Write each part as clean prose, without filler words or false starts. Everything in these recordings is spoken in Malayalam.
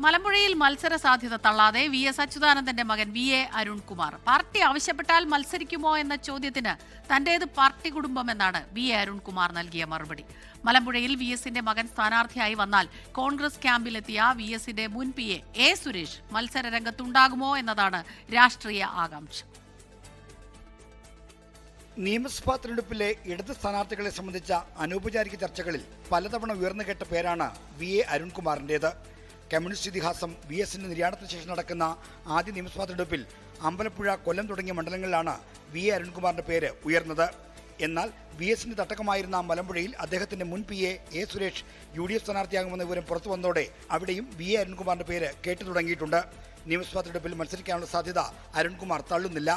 മലമ്പുഴയിൽ മത്സര സാധ്യത തള്ളാതെ VS അച്യുതാനന്ദന്റെ മകൻ VA അരുൺകുമാർ. പാർട്ടി ആവശ്യപ്പെട്ടാൽ മത്സരിക്കുമോ എന്ന ചോദ്യത്തിന് തന്റേത് പാർട്ടി കുടുംബം എന്നാണ് VA അരുൺകുമാർ നൽകിയ മറുപടി. മലമ്പുഴയിൽ VSന്റെ മകൻ സ്ഥാനാർത്ഥിയായി വന്നാൽ കോൺഗ്രസ് ക്യാമ്പിലെത്തിയ VSന്റെ മുൻ PA A സുരേഷ് മത്സര രംഗത്തുണ്ടാകുമോ എന്നതാണ് രാഷ്ട്രീയ ആകാംക്ഷ. നിയമസഭാ തെരഞ്ഞെടുപ്പിലെ ഇടത് സ്ഥാനാർത്ഥികളെ സംബന്ധിച്ച അനൗപചാരിക ചർച്ചകളിൽ പലതവണ ഉയർന്നുകേട്ട പേരാണ് VA അരുൺകുമാറിന്റേത്. കമ്മ്യൂണിസ്റ്റ് ഇതിഹാസം VSന്റെ നിര്യാണത്തിന് ശേഷം നടക്കുന്ന ആദ്യ നിയമസഭാ തെരഞ്ഞെടുപ്പിൽ അമ്പലപ്പുഴ, കൊല്ലം തുടങ്ങിയ മണ്ഡലങ്ങളിലാണ് VA അരുൺകുമാറിന്റെ പേര് ഉയർന്നത്. എന്നാൽ VSന്റെ തട്ടകമായിരുന്ന മലമ്പുഴയിൽ അദ്ദേഹത്തിന്റെ മുൻ PA A സുരേഷ് UDF സ്ഥാനാർത്ഥിയാകുമെന്ന വിവരം പുറത്തു വന്നതോടെ അവിടെയും VA അരുൺകുമാറിന്റെ പേര് കേട്ടു തുടങ്ങിയിട്ടുണ്ട്. നിയമസഭാ തെരഞ്ഞെടുപ്പിൽ മത്സരിക്കാനുള്ള സാധ്യത അരുൺകുമാർ തള്ളുന്നില്ല.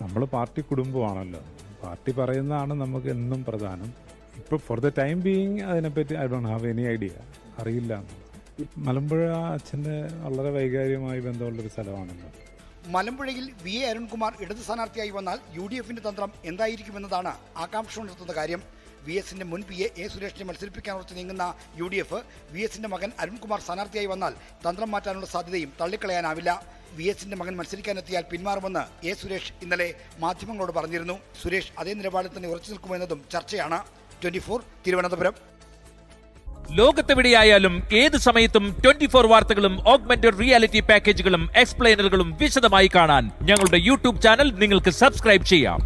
നമ്മൾ പാർട്ടി കുടുംബമാണല്ലോ, പാർട്ടി പറയുന്നതാണ് നമുക്ക് എന്നും പ്രധാനം. ഇപ്പോൾ ഫോർ ദ ടൈം ബീയിങ് അതിനെപ്പറ്റി I don't have any idea, അറിയില്ല. മലമ്പുഴ അച്ഛൻ്റെ വളരെ വൈകാരികമായി ബന്ധമുള്ളൊരു സ്ഥലമാണല്ലോ. മലമ്പുഴയിൽ VA അരുൺകുമാർ ഇടത് സ്ഥാനാർത്ഥിയായി വന്നാൽ UDFന്റെ തന്ത്രം എന്തായിരിക്കുമെന്നതാണ് ആകാംക്ഷ ഉണർത്തുന്ന കാര്യം. VSന്റെ മുൻ PA A സുരേഷിനെ മത്സരിപ്പിക്കാൻ ഉറച്ചു നീങ്ങുന്ന UDF VSന്റെ മകൻ അരുൺകുമാർ സ്ഥാനാർത്ഥിയായി വന്നാൽ തന്ത്രം മാറ്റാനുള്ള സാധ്യതയും തള്ളിക്കളയാനാവില്ല. VSന്റെ മകൻ മത്സരിക്കാനെത്തിയാൽ പിന്മാറുമെന്ന് A സുരേഷ് ഇന്നലെ മാധ്യമങ്ങളോട് പറഞ്ഞിരുന്നു. സുരേഷ് അതേ നിലപാടിൽ തന്നെ ഉറച്ചു നിൽക്കുമെന്നതും ചർച്ചയാണ്. 24 തിരുവനന്തപുരം. ലോകത്തെവിടെയായാലും ഏത് സമയത്തും 24 വാർത്തകളും ഓഗ്മെന്റഡ് റിയാലിറ്റി പാക്കേജുകളും എക്സ്പ്ലെയിനറുകളും വിശദമായി കാണാൻ ഞങ്ങളുടെ യൂട്യൂബ് ചാനൽ നിങ്ങൾക്ക് സബ്സ്ക്രൈബ് ചെയ്യാം.